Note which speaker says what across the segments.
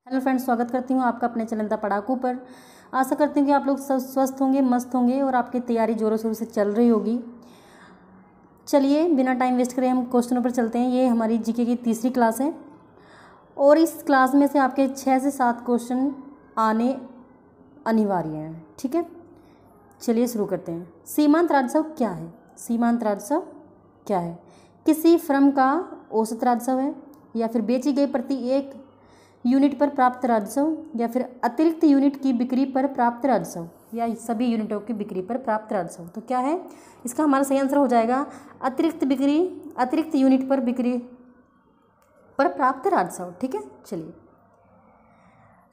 Speaker 1: Hello friends, स्वागत करती हूँ आपका अपने चैनल द पढ़ाकू पर। आशा करती हूँ कि आप लोग सब स्वस्थ होंगे, मस्त होंगे और आपकी तैयारी ज़ोरों शोरों से चल रही होगी। चलिए बिना टाइम वेस्ट करें हम क्वेश्चनों पर चलते हैं। ये हमारी जीके की तीसरी क्लास है और इस क्लास में से आपके 6 से 7 क्वेश्चन आने अनिवार्य हैं। ठीक है, चलिए शुरू करते हैं। सीमांत राजस्व क्या है? सीमांत राजस्व क्या है? किसी फर्म का औसत राजस्व है, या फिर बेची गई प्रति एक यूनिट पर प्राप्त राजस्व, या फिर अतिरिक्त यूनिट की बिक्री पर प्राप्त राजस्व, या सभी यूनिटों की बिक्री पर प्राप्त राजस्व। तो क्या है इसका? हमारा सही आंसर हो जाएगा अतिरिक्त बिक्री, अतिरिक्त यूनिट पर बिक्री पर प्राप्त राजस्व। ठीक है, चलिए।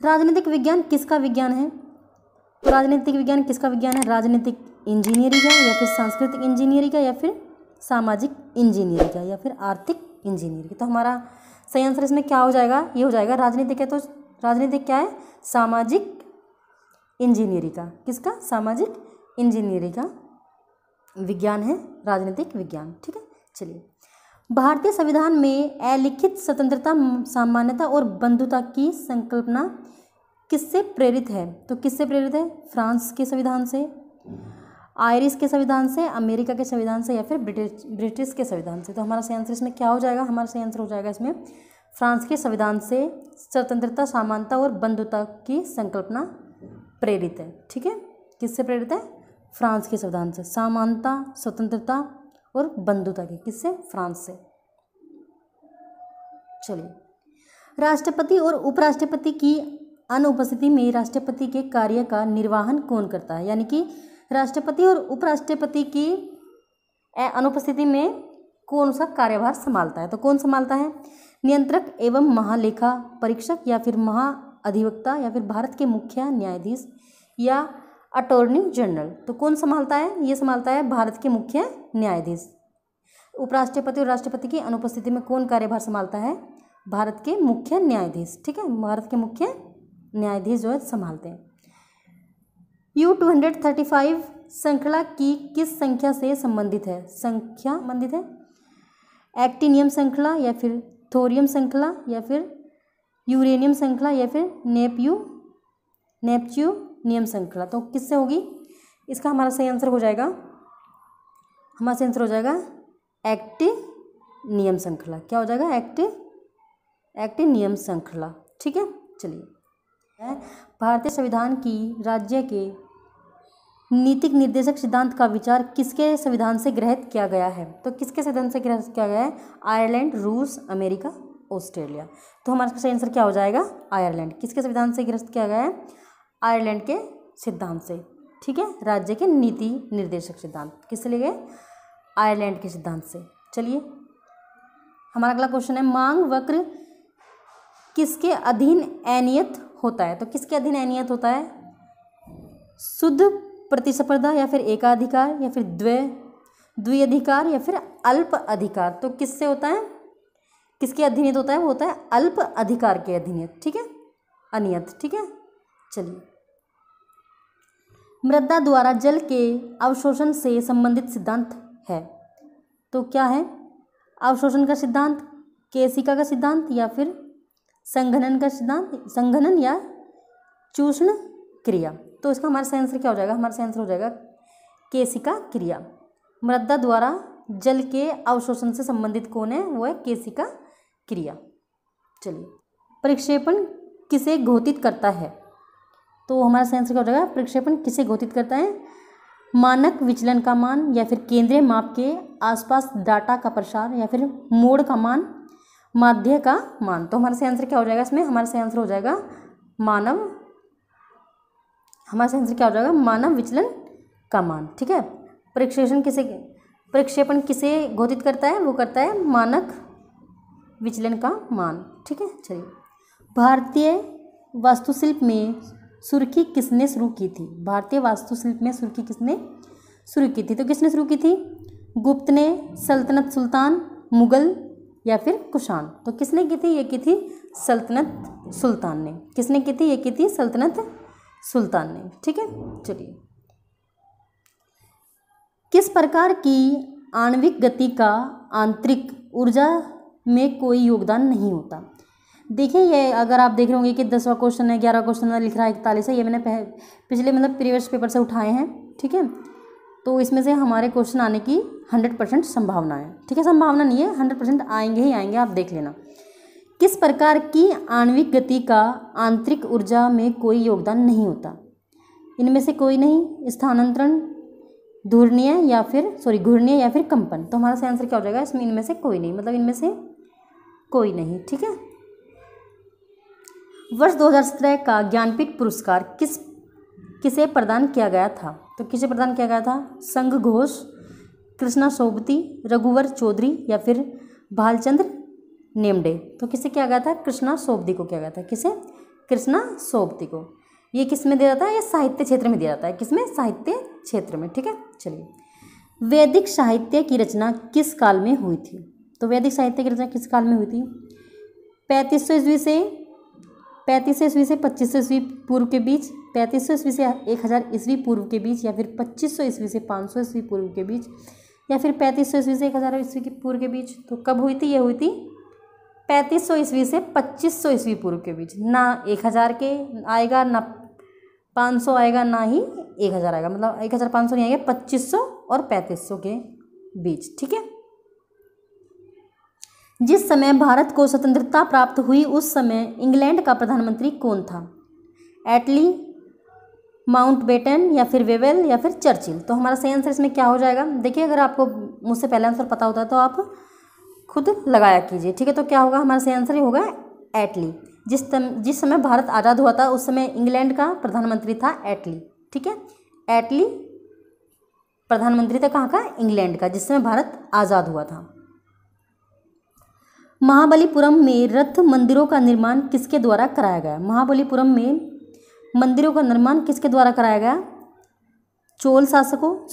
Speaker 1: राजनीतिक विज्ञान किसका विज्ञान है? तो राजनीतिक विज्ञान किसका विज्ञान है? राजनीतिक इंजीनियरिंग का, या फिर सांस्कृतिक इंजीनियरिंग का, या फिर सामाजिक इंजीनियरिंग का, या फिर आर्थिक इंजीनियरिंग। तो हमारा सही आंसर इसमें क्या हो जाएगा? ये हो जाएगा राजनीतिक है, तो राजनीतिक क्या है? सामाजिक इंजीनियरिंग का। किसका? सामाजिक इंजीनियरिंग का विज्ञान है राजनीतिक विज्ञान। ठीक है, चलिए। भारतीय संविधान में अलिखित स्वतंत्रता, सामान्यता और बंधुता की संकल्पना किससे प्रेरित है? तो किससे प्रेरित है? फ्रांस के संविधान से, आयरिश के संविधान से, अमेरिका के संविधान से, या फिर ब्रिटिश के संविधान से। तो हमारा सही आंसर इसमें क्या हो जाएगा? हमारा सही आंसर हो जाएगा इसमें फ्रांस के संविधान से स्वतंत्रता, समानता और बंधुता की संकल्पना प्रेरित है। ठीक है, किससे प्रेरित है? फ्रांस के संविधान से। समानता, स्वतंत्रता और बंधुता की किससे? फ्रांस से। चलिए। राष्ट्रपति और उपराष्ट्रपति की अनुपस्थिति में राष्ट्रपति के कार्य का निर्वहन कौन करता है? यानी कि राष्ट्रपति और उपराष्ट्रपति की अनुपस्थिति में कौन सा कार्यभार संभालता है? तो कौन संभालता है? नियंत्रक एवं महालेखा परीक्षक, या फिर महाअधिवक्ता, या फिर भारत के मुख्य न्यायाधीश, या अटॉर्नी जनरल। तो कौन संभालता है? ये संभालता है भारत के मुख्य न्यायाधीश। उपराष्ट्रपति और राष्ट्रपति की अनुपस्थिति में कौन कार्यभार संभालता है? भारत के मुख्य न्यायाधीश। ठीक है, भारत के मुख्य न्यायाधीश जो है संभालते हैं। U-235 श्रृंखला की किस संख्या से संबंधित है? संख्या संबंधित है एक्टिनियम श्रृंखला, या फिर थोरियम श्रृंखला, या फिर यूरेनियम श्रृंखला, या फिर नेपच्यूनियम श्रृंखला। तो किससे होगी? इसका हमारा सही आंसर हो जाएगा, हमारा सही आंसर हो जाएगा एक्टिनियम श्रृंखला। क्या हो जाएगा? एक्टिनियम श्रृंखला। ठीक है, चलिए। भारतीय संविधान की राज्य के नीतिक निर्देशक सिद्धांत का विचार किसके संविधान से ग्रहित किया गया है? तो किसके संविधान से ग्रहित किया गया है? आयरलैंड, रूस, अमेरिका, ऑस्ट्रेलिया। तो हमारा सही आंसर क्या हो जाएगा? आयरलैंड। किसके संविधान से ग्रहित किया गया है? आयरलैंड के सिद्धांत से। ठीक है, राज्य के नीति निर्देशक सिद्धांत किससे लिए गए? आयरलैंड के सिद्धांत से। चलिए, हमारा अगला क्वेश्चन है, मांग वक्र किसके अधीन अनियत होता है? तो किसके अधीन अनियत होता है? शुद्ध प्रतिस्पर्धा, या फिर एकाधिकार, या फिर द्विअधिकार, या फिर अल्प अधिकार। तो किससे होता है? किसके अधीनियत होता है? वो होता है अल्प अधिकार के अधीनियत। ठीक है, अनियत। ठीक है, चलिए। मृदा द्वारा जल के अवशोषण से संबंधित सिद्धांत है। तो क्या है? अवशोषण का सिद्धांत, केशिका का सिद्धांत, या फिर संघनन का सिद्धांत, संघनन या चूषण क्रिया। तो इसका हमारा सही आंसर क्या हो जाएगा? हमारा सही आंसर हो जाएगा केशिका क्रिया। मृदा द्वारा जल के अवशोषण से संबंधित कौन है? वो है केशिका क्रिया। चलिए। प्रक्षेपण किसे घोषित करता है? तो हमारा सही आंसर क्या हो जाएगा? प्रक्षेपण किसे घोषित करता है? मानक विचलन का मान, या फिर केंद्रीय माप के आसपास डाटा का प्रसार, या फिर मोड़ का मान, माध्य का मान। तो हमारा सही आंसर क्या हो जाएगा इसमें? हमारा सही आंसर हो जाएगा हमारा सही आंसर क्या हो जाएगा? मानव विचलन का मान। ठीक है, प्रक्षेपण किसे घोषित करता है? वो करता है मानक विचलन का मान। ठीक है, चलिए। भारतीय वास्तुशिल्प में सुर्खी किसने शुरू की थी? भारतीय वास्तुशिल्प में सुर्खी किसने शुरू की थी? तो किसने शुरू की थी? गुप्त ने, सल्तनत सुल्तान, मुगल, या फिर कुषाण। तो किसने की थी? ये की थी सल्तनत सुल्तान ने। किसने की थी? ये की थी सल्तनत सुल्तान ने। ठीक है, चलिए। किस प्रकार की आणविक गति का आंतरिक ऊर्जा में कोई योगदान नहीं होता? देखिए ये अगर आप देख रहे होंगे कि 10वां क्वेश्चन है, 11वां क्वेश्चन है, लिख रहा है 41 है, ये मैंने पिछले मतलब प्रीवियस पेपर से उठाए हैं, ठीक है। तो इसमें से हमारे क्वेश्चन आने की 100% संभावना है, ठीक है। संभावना नहीं है, 100% आएंगे ही आएंगे, आप देख लेना। किस प्रकार की आणविक गति का आंतरिक ऊर्जा में कोई योगदान नहीं होता? इनमें से कोई नहीं, स्थानांतरण, घूर्णीय या फिर कंपन। तो हमारा सही आंसर क्या हो जाएगा इसमें? इनमें से कोई नहीं, मतलब इनमें से कोई नहीं, ठीक है। वर्ष 2017 का ज्ञानपीठ पुरस्कार किसे प्रदान किया गया था? तो किसे प्रदान किया गया था? संघ घोष, कृष्णा सोबती, रघुवर चौधरी या फिर भालचंद्र नेमडे। तो किसे किया गया था? कृष्णा सोबती को किया गया था। किसे? कृष्णा सोबती को। ये किस में दिया जाता है? ये साहित्य क्षेत्र में दिया जाता है। किसमें? साहित्य क्षेत्र में, ठीक है। चलिए, वैदिक साहित्य की रचना किस काल में हुई थी? तो वैदिक साहित्य की रचना किस काल में हुई थी? 3500 ईस्वी से 2500 ईस्वी पूर्व के बीच, 3500 ईस्वी से 1000 ईस्वी पूर्व के बीच, या फिर 2500 ईस्वी से 500 ईस्वी पूर्व के बीच, या फिर 3500 ईस्वी से 1000 ईस्वी के पूर्व के बीच। तो कब हुई थी? ये हुई थी 3500 ईस्वी से 2500 ईस्वी पूर्व के बीच। ना 1000 के आएगा, ना 500 आएगा, ना ही 1000 आएगा, मतलब 1500 नहीं आएगा, 2500 और 3500 के बीच, ठीक है। जिस समय भारत को स्वतंत्रता प्राप्त हुई उस समय इंग्लैंड का प्रधानमंत्री कौन था? एटली, माउंटबेटन या फिर वेवेल या फिर चर्चिल। तो हमारा सही आंसर इसमें क्या हो जाएगा? देखिए, अगर आपको मुझसे पहले आंसर पता होता है तो आप खुद लगाया कीजिए, ठीक है। तो क्या होगा? हमारा सही आंसर ये होगा एटली। जिस समय भारत आज़ाद हुआ था उस समय इंग्लैंड का प्रधानमंत्री था एटली, ठीक है। एटली प्रधानमंत्री था कहाँ का? इंग्लैंड का, जिस समय भारत आज़ाद हुआ था। महाबलीपुरम में रथ मंदिरों का निर्माण किसके द्वारा कराया गया? महाबलीपुरम में मंदिरों का निर्माण किसके द्वारा कराया गया? चोल शासकों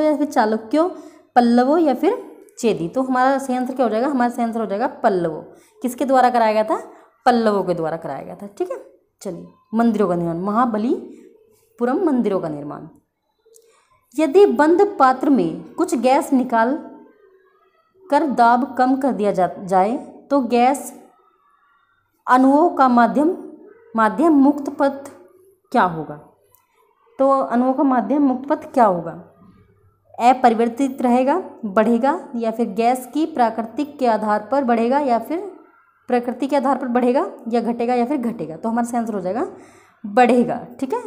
Speaker 1: या फिर चालुक्यों, पल्लवों या फिर चेदी। तो हमारा सही आंसर क्या हो जाएगा? हमारा सही आंसर हो जाएगा पल्लवों। किसके द्वारा कराया गया था? पल्लवों के द्वारा कराया गया था, ठीक है। चलिए, मंदिरों का निर्माण, महाबलीपुरम मंदिरों का निर्माण। यदि बंद पात्र में कुछ गैस निकाल कर दाब कम कर दिया जाए तो गैस अणुओं का माध्यम मुक्त पथ क्या होगा? तो अणुओं का माध्यम मुक्त पथ क्या होगा? अपरिवर्तित रहेगा, बढ़ेगा, या फिर गैस की प्रकृति के आधार पर बढ़ेगा, या फिर घटेगा, या फिर घटेगा। तो हमारा सही आंसर हो जाएगा बढ़ेगा, ठीक है।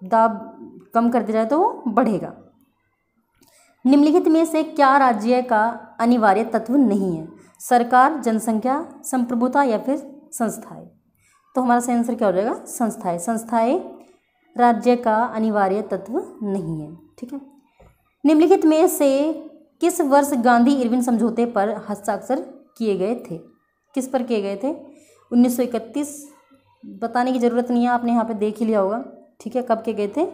Speaker 1: दाब कम कर दिया जाए तो वो बढ़ेगा। निम्नलिखित में से क्या राज्य का अनिवार्य तत्व नहीं है? सरकार, जनसंख्या, संप्रभुता या फिर संस्थाएं। तो हमारा सही आंसर क्या हो जाएगा? संस्थाएं। संस्थाएं राज्य का अनिवार्य तत्व नहीं है, ठीक है। निम्नलिखित में से किस वर्ष गांधी इरविन समझौते पर हस्ताक्षर किए गए थे? किस पर किए गए थे? 1931। बताने की ज़रूरत नहीं है, आपने यहाँ पे देख ही लिया होगा, ठीक है। कब किए गए थे?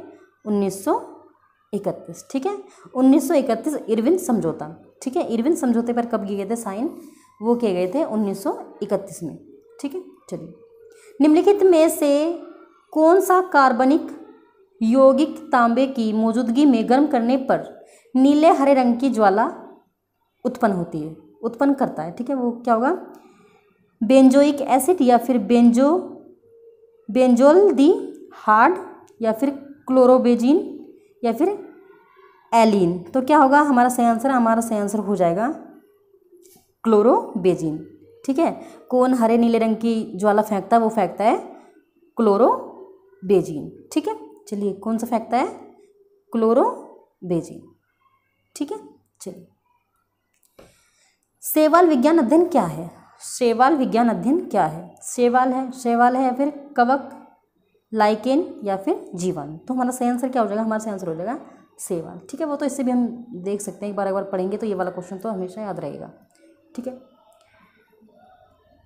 Speaker 1: 1931, ठीक है। 1931 इरविन समझौता, ठीक है। इरविन समझौते पर कब किए गए थे साइन? वो किए गए थे 1931 में, ठीक है। चलिए, निम्नलिखित में से कौन सा कार्बनिक यौगिक तांबे की मौजूदगी में गर्म करने पर नीले हरे रंग की ज्वाला उत्पन्न करता है, ठीक है। वो क्या होगा? बेंजोइक एसिड, या फिर बेंजोल दी हार्ड, या फिर क्लोरोबेजीन, या फिर एलिन। तो क्या होगा हमारा सही आंसर? हमारा सही आंसर हो जाएगा क्लोरोबेजीन, ठीक है। कौन हरे नीले रंग की ज्वाला फेंकता है? वो फेंकता है क्लोरोबेजीन, ठीक है। चलिए, कौन सा फेंकता है? क्लोरोबेजीन, ठीक है। चलिए, शैवाल विज्ञान अध्ययन क्या है? शैवाल विज्ञान अध्ययन क्या है? शैवाल है या फिर कवक, लाइकेन या फिर जीवाणु। तो हमारा सही आंसर क्या हो जाएगा? हमारा सही आंसर हो जाएगा शैवाल, ठीक है। वो तो इससे भी हम देख सकते हैं, एक बार पढ़ेंगे तो ये वाला क्वेश्चन तो हमेशा याद रहेगा, ठीक है।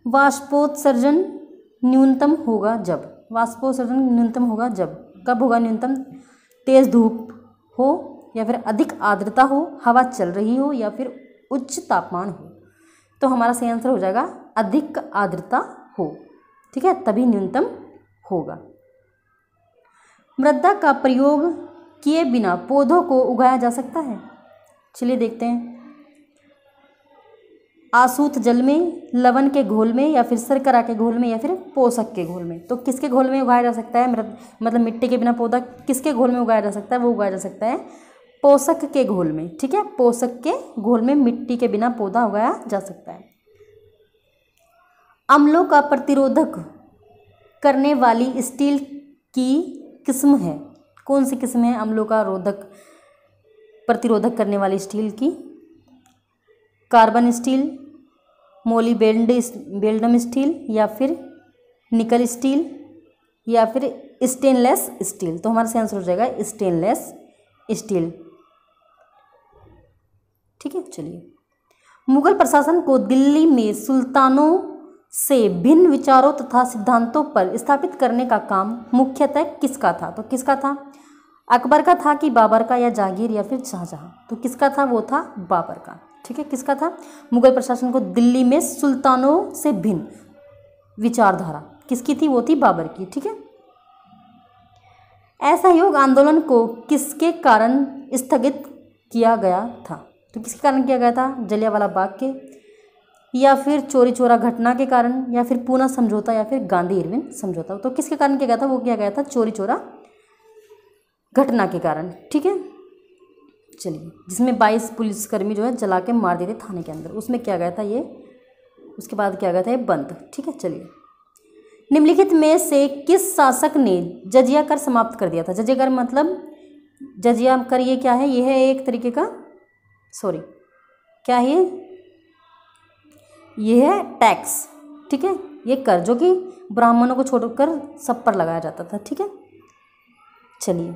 Speaker 1: वाष्पोत्सर्जन न्यूनतम होगा जब? कब होगा न्यूनतम? तेज धूप हो, या फिर अधिक आर्द्रता हो, हवा चल रही हो, या फिर उच्च तापमान हो। तो हमारा सही आंसर हो जाएगा अधिक आर्द्रता हो, ठीक है, तभी न्यूनतम होगा। मृदा का प्रयोग किए बिना पौधों को उगाया जा सकता है? चलिए देखते हैं। आसूत जल में, लवण के घोल में, या फिर शर्करा के घोल में, या फिर पोषक के घोल में। तो किसके घोल में उगाया जा सकता है, मतलब मिट्टी के बिना पौधा किसके घोल में उगाया जा सकता है, वो उगाया जा सकता है पोषक के घोल में। ठीक है, पोषक के घोल में मिट्टी के बिना पौधा उगाया जा सकता है। अम्लों का प्रतिरोधक करने वाली स्टील की किस्म है, कौन सी किस्म है अम्लों का प्रतिरोधक करने वाली स्टील की? कार्बन स्टील, मोलिबेल्डम स्टील, या फिर निकल स्टील, या फिर स्टेनलेस स्टील। तो हमारा सही आंसर हो जाएगा स्टेनलेस स्टील। ठीक है, चलिए। मुगल प्रशासन को दिल्ली में सुल्तानों से भिन्न विचारों तथा सिद्धांतों पर स्थापित करने का काम मुख्यतः किसका था? तो किसका था? अकबर का था कि बाबर का, या जहांगीर, या फिर शाहजहां? तो किसका था? वो था बाबर का। ठीक है, किसका था? मुगल प्रशासन को दिल्ली में सुल्तानों से भिन्न विचारधारा किसकी थी? वो थी बाबर की। ठीक है। असहयोग आंदोलन को किसके कारण स्थगित किया गया था? तो किसके कारण किया गया था? जलियांवाला बाग के, या फिर चोरी चोरा घटना के कारण, या फिर पूना समझौता, या फिर गांधी इरविन समझौता? तो किसके कारण किया गया था? वो किया गया था चोरी चोरा घटना के कारण। ठीक है, चलिए। जिसमें 22 पुलिसकर्मी जो है जला के मार दिए थे थाने के अंदर, उसमें किया गया था ये, उसके बाद किया गया था ये बंद। ठीक है, चलिए। निम्नलिखित में से किस शासक ने जजिया कर समाप्त कर दिया था? जजिया कर मतलब जजिया कर ये क्या है? ये है एक तरीके का क्या है ये है टैक्स। ठीक है, ये कर जो कि ब्राह्मणों को छोड़कर सब पर लगाया जाता था। ठीक है, चलिए।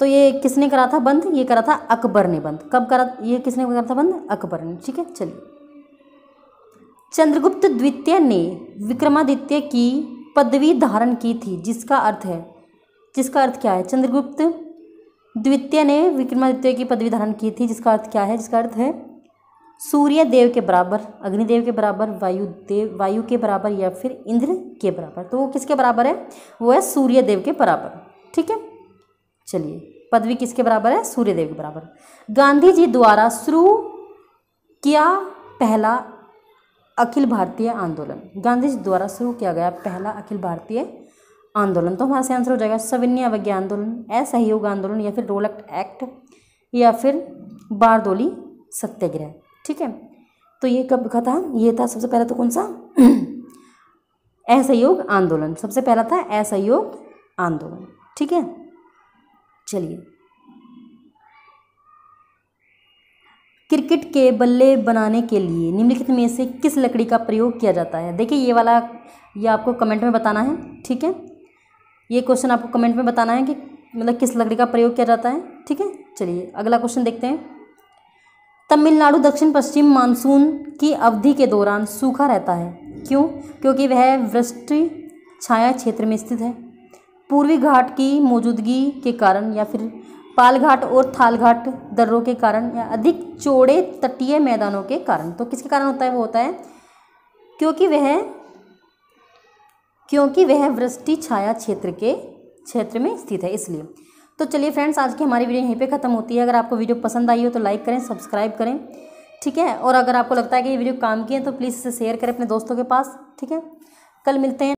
Speaker 1: तो ये किसने करा था बंद? ये करा था अकबर ने बंद। कब करा? ये किसने करा था बंद? अकबर ने। ठीक है, चलिए। चंद्रगुप्त द्वितीय ने विक्रमादित्य की पदवी धारण की थी, जिसका अर्थ क्या है? चंद्रगुप्त द्वितीय ने विक्रमादित्य की पदवी धारण की थी, जिसका अर्थ क्या है? जिसका अर्थ है सूर्य देव के बराबर, अग्निदेव के बराबर, वायु के बराबर, या फिर इंद्र के बराबर। तो वो किसके बराबर है? वो है सूर्य देव के बराबर। ठीक है, चलिए। पदवी किसके बराबर है? सूर्य देव के बराबर। गांधी जी द्वारा शुरू किया पहला अखिल भारतीय आंदोलन। गांधी जी द्वारा शुरू किया गया पहला अखिल भारतीय आंदोलन। तो हमारा सही आंसर हो जाएगा सविनय अवज्ञा आंदोलन, असहयोग आंदोलन, या फिर रोलक एक्ट, या फिर बारदोली सत्याग्रह। ठीक है, तो ये कब का था? ये था सबसे पहला तो कौन सा? असहयोग आंदोलन। सबसे पहला था असहयोग आंदोलन। ठीक है, चलिए। क्रिकेट के बल्ले बनाने के लिए निम्नलिखित में से किस लकड़ी का प्रयोग किया जाता है? देखिए ये आपको कमेंट में बताना है। ठीक है, ये क्वेश्चन आपको कमेंट में बताना है कि मतलब किस लकड़ी का प्रयोग किया जाता है। ठीक है, चलिए अगला क्वेश्चन देखते हैं। तमिलनाडु दक्षिण पश्चिम मानसून की अवधि के दौरान सूखा रहता है, क्यों? क्योंकि वह वृष्टि छाया क्षेत्र में स्थित है, पूर्वी घाट की मौजूदगी के कारण, या फिर पाल घाट और थाल घाट दर्रों के कारण, या अधिक चौड़े तटीय मैदानों के कारण। तो किसके कारण होता है? वो होता है क्योंकि वह वृष्टि छाया क्षेत्र में स्थित है, इसलिए। तो चलिए फ्रेंड्स, आज की हमारी वीडियो यहीं पे ख़त्म होती है। अगर आपको वीडियो पसंद आई हो तो लाइक करें, सब्सक्राइब करें। ठीक है, और अगर आपको लगता है कि ये वीडियो काम की है तो प्लीज़ इसे शेयर करें अपने दोस्तों के पास। ठीक है, कल मिलते हैं।